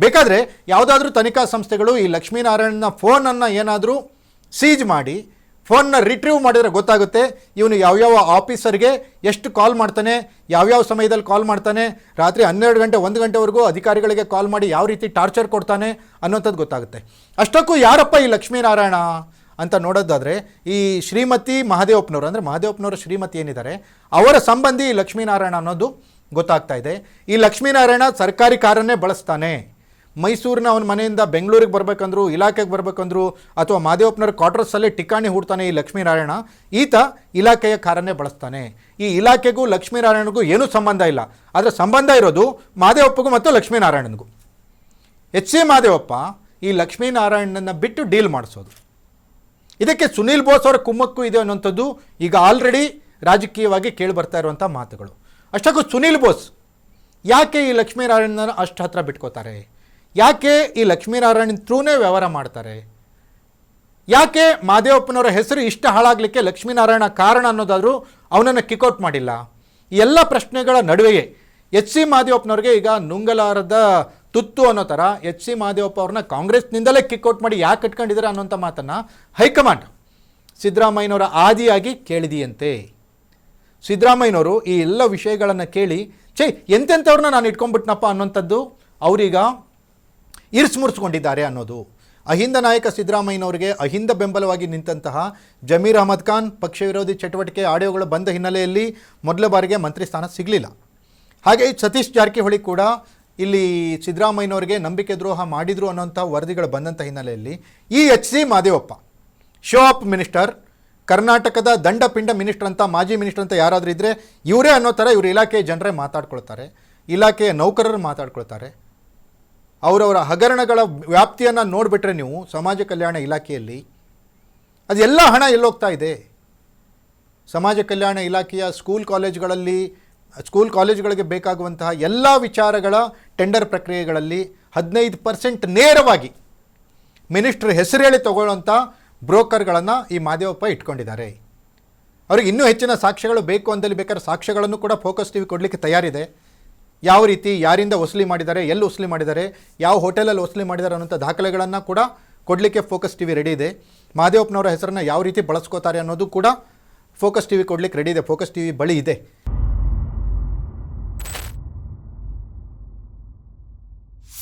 ಬೇಕಾದರೆ ಯಾವುದಾದ್ರೂ ತನಿಖಾ ಸಂಸ್ಥೆಗಳು ಈ ಲಕ್ಷ್ಮೀನಾರಾಯಣನ ಫೋನನ್ನು ಏನಾದರೂ ಸೀಜ್ ಮಾಡಿ ಫೋನ್ನ ರಿಟ್ರೀವ್ ಮಾಡಿದರೆ ಗೊತ್ತಾಗುತ್ತೆ ಇವನು ಯಾವ್ಯಾವ ಆಫೀಸರ್ಗೆ ಎಷ್ಟು ಕಾಲ್ ಮಾಡ್ತಾನೆ, ಯಾವ್ಯಾವ ಸಮಯದಲ್ಲಿ ಕಾಲ್ ಮಾಡ್ತಾನೆ, ರಾತ್ರಿ 12 ಗಂಟೆ 1 ಗಂಟೆವರೆಗೂ ಅಧಿಕಾರಿಗಳಿಗೆ ಕಾಲ್ ಮಾಡಿ ಯಾವ ರೀತಿ ಟಾರ್ಚರ್ ಕೊಡ್ತಾನೆ ಅನ್ನೋಂಥದ್ದು ಗೊತ್ತಾಗುತ್ತೆ. ಅಷ್ಟಕ್ಕೂ ಯಾರಪ್ಪ ಈ ಲಕ್ಷ್ಮೀನಾರಾಯಣ ಅಂತ ನೋಡೋದಾದರೆ ಈ ಶ್ರೀಮತಿ ಮಹದೇವಪ್ಪನವರು, ಅಂದರೆ ಮಹದೇವಪ್ಪನವರ ಶ್ರೀಮತಿ ಏನಿದ್ದಾರೆ ಅವರ ಸಂಬಂಧಿ ಈ ಲಕ್ಷ್ಮೀನಾರಾಯಣ ಅನ್ನೋದು ಗೊತ್ತಾಗ್ತಾ ಇದೆ. ಈ ಲಕ್ಷ್ಮೀನಾರಾಯಣ ಸರ್ಕಾರಿ ಕಾರನ್ನೇ ಬಳಸ್ತಾನೆ. ಮೈಸೂರಿನ ಅವನ ಮನೆಯಿಂದ ಬೆಂಗಳೂರಿಗೆ ಬರಬೇಕಂದ್ರು, ಇಲಾಖೆಗೆ ಬರಬೇಕಂದ್ರು, ಅಥವಾ ಮಹದೇವಪ್ಪನವ್ರ ಕ್ವಾರ್ಟರ್ಸಲ್ಲೇ ಠಿಕಾಣಿ ಹೂಡ್ತಾನೆ ಈ ಲಕ್ಷ್ಮೀನಾರಾಯಣ. ಈತ ಇಲಾಖೆಯ ಕಾರನ್ನೇ ಬಳಸ್ತಾನೆ. ಈ ಇಲಾಖೆಗೂ ಲಕ್ಷ್ಮೀನಾರಾಯಣಗೂ ಏನೂ ಸಂಬಂಧ ಇಲ್ಲ. ಆದರೆ ಸಂಬಂಧ ಇರೋದು ಮಹದೇವಪ್ಪಗೂ ಮತ್ತು ಲಕ್ಷ್ಮೀನಾರಾಯಣನಿಗೂ. ಎಚ್ ಸಿ ಮಹದೇವಪ್ಪ ಈ ಲಕ್ಷ್ಮೀನಾರಾಯಣನ ಬಿಟ್ಟು ಡೀಲ್ ಮಾಡಿಸೋದು. ಇದಕ್ಕೆ ಸುನೀಲ್ ಬೋಸ್ ಅವರ ಕುಮ್ಮಕ್ಕು ಇದೆ ಅನ್ನೋಂಥದ್ದು ಈಗ ಆಲ್ರೆಡಿ ರಾಜಕೀಯವಾಗಿ ಕೇಳಿಬರ್ತಾ ಇರುವಂಥ ಮಾತುಗಳು. ಅಷ್ಟಕ್ಕೂ ಸುನೀಲ್ ಬೋಸ್ ಯಾಕೆ ಈ ಲಕ್ಷ್ಮೀನಾರಾಯಣನ ಅಷ್ಟು ಹತ್ರ ಬಿಟ್ಕೋತಾರೆ? ಯಾಕೆ ಈ ಲಕ್ಷ್ಮೀನಾರಾಯಣನ ಥ್ರೂನೇ ವ್ಯವಹಾರ ಮಾಡ್ತಾರೆ? ಯಾಕೆ ಮಹದೇವಪ್ಪನವರ ಹೆಸರು ಇಷ್ಟ ಹಾಳಾಗಲಿಕ್ಕೆ ಲಕ್ಷ್ಮೀನಾರಾಯಣ ಕಾರಣ ಅನ್ನೋದಾದರೂ ಅವನನ್ನು ಕಿಕ್ಔಟ್ ಮಾಡಿಲ್ಲ? ಈ ಎಲ್ಲ ಪ್ರಶ್ನೆಗಳ ನಡುವೆಯೇ ಎಚ್ ಸಿ ಮಹದೇವಪ್ಪನವ್ರಿಗೆ ಈಗ ನುಂಗಲಾರದ ತುತ್ತು ಅನ್ನೋ ಥರ ಎಚ್ ಸಿ ಮಹದೇವಪ್ಪ ಅವ್ರನ್ನ ಕಾಂಗ್ರೆಸ್ನಿಂದಲೇ ಕಿಕ್ಔಟ್ ಮಾಡಿ ಯಾಕೆ ಕಟ್ಕೊಂಡಿದ್ದಾರೆ ಅನ್ನೋಂಥ ಮಾತನ್ನು ಹೈಕಮಾಂಡ್ ಸಿದ್ದರಾಮಯ್ಯನವರ ಆದಿಯಾಗಿ ಕೇಳಿದೆಯಂತೆ. ಸಿದ್ದರಾಮಯ್ಯನವರು ಈ ಎಲ್ಲ ವಿಷಯಗಳನ್ನು ಕೇಳಿ ಎಂತೆಂಥವ್ರನ್ನ ನಾನು ಇಟ್ಕೊಂಡ್ಬಿಟ್ನಪ್ಪ ಅನ್ನೋಂಥದ್ದು ಅವರೀಗ ಇರಿಸ್ಮುರಿಸ್ಕೊಂಡಿದ್ದಾರೆ ಅನ್ನೋದು. ಅಹಿಂದ ನಾಯಕ ಸಿದ್ದರಾಮಯ್ಯನವರಿಗೆ ಅಹಿಂದ ಬೆಂಬಲವಾಗಿ ನಿಂತಹ ಜಮೀರ್ ಅಹಮದ್ ಖಾನ್ ಪಕ್ಷ ವಿರೋಧಿ ಚಟುವಟಿಕೆ ಆಡಿಯೋಗಳು ಬಂದ ಹಿನ್ನೆಲೆಯಲ್ಲಿ ಮೊದಲ ಬಾರಿಗೆ ಮಂತ್ರಿ ಸ್ಥಾನ ಸಿಗಲಿಲ್ಲ. ಹಾಗೆ ಸತೀಶ್ ಜಾರಕಿಹೊಳಿ ಕೂಡ ಇಲ್ಲಿ ಸಿದ್ದರಾಮಯ್ಯನವರಿಗೆ ನಂಬಿಕೆ ದ್ರೋಹ ಮಾಡಿದರು ಅನ್ನೋಂಥ ವರದಿಗಳು ಬಂದಂಥ ಹಿನ್ನೆಲೆಯಲ್ಲಿ ಈ H C Mahadevappa show up minister, ಕರ್ನಾಟಕದ ದಂಡಪಿಂಡ ಮಿನಿಸ್ಟರ್ ಅಂತ, ಮಾಜಿ ಮಿನಿಸ್ಟರ್ ಅಂತ ಯಾರಾದರೂ ಇದ್ದರೆ ಇವರೇ ಅನ್ನೋ ಥರ ಇವರು ಇಲಾಖೆಯ ಜನರೇ ಮಾತಾಡ್ಕೊಳ್ತಾರೆ, ಇಲಾಖೆಯ ನೌಕರರು ಮಾತಾಡ್ಕೊಳ್ತಾರೆ. ಅವರವರ ಹಗರಣಗಳ ವ್ಯಾಪ್ತಿಯನ್ನು ನೋಡಿಬಿಟ್ರೆ ನೀವು ಸಮಾಜ ಕಲ್ಯಾಣ ಇಲಾಖೆಯಲ್ಲಿ ಅದೆಲ್ಲ ಹಣ ಎಲ್ಲೋಗ್ತಾ ಇದೆ? ಸಮಾಜ ಕಲ್ಯಾಣ ಇಲಾಖೆಯ ಸ್ಕೂಲ್ ಕಾಲೇಜುಗಳಿಗೆ ಬೇಕಾಗುವಂತಹ ಎಲ್ಲ ವಿಚಾರಗಳ ಟೆಂಡರ್ ಪ್ರಕ್ರಿಯೆಗಳಲ್ಲಿ 15% ನೇರವಾಗಿ ಮಿನಿಸ್ಟ್ರ್ ಹೆಸರು ಹೇಳಿ ತಗೊಳ್ಳೋಂಥ ಬ್ರೋಕರ್ಗಳನ್ನು ಈ ಮಹದೇವಪ್ಪ ಇಟ್ಕೊಂಡಿದ್ದಾರೆ. ಅವ್ರಿಗೆ ಇನ್ನೂ ಹೆಚ್ಚಿನ ಸಾಕ್ಷ್ಯಗಳು ಬೇಕು ಅಂದಲ್ಲಿ ಬೇಕಾದ್ರೆ ಸಾಕ್ಷ್ಯಗಳನ್ನು ಕೂಡ ಫೋಕಸ್ ಟಿವಿ ಕೊಡಲಿಕ್ಕೆ ತಯಾರಿದೆ. ಯಾವ ರೀತಿ, ಯಾರಿಂದ ವಸೂಲಿ ಮಾಡಿದ್ದಾರೆ, ಎಲ್ಲಿ ವಸೂಲಿ ಮಾಡಿದ್ದಾರೆ, ಯಾವ ಹೋಟೆಲಲ್ಲಿ ವಸೂಲಿ ಮಾಡಿದ್ದಾರೆ ಅನ್ನೋಂಥ ದಾಖಲೆಗಳನ್ನು ಕೂಡ ಕೊಡಲಿಕ್ಕೆ ಫೋಕಸ್ ಟಿವಿ ರೆಡಿ ಇದೆ. ಮಹದೇವಪ್ಪನವರ ಹೆಸರನ್ನು ಯಾವ ರೀತಿ ಬಳಸ್ಕೋತಾರೆ ಅನ್ನೋದು ಕೂಡ ಫೋಕಸ್ ಟಿವಿ ಕೊಡಲಿಕ್ಕೆ ರೆಡಿ ಇದೆ. ಫೋಕಸ್ ಟಿವಿ ಬಳಿ ಇದೆ.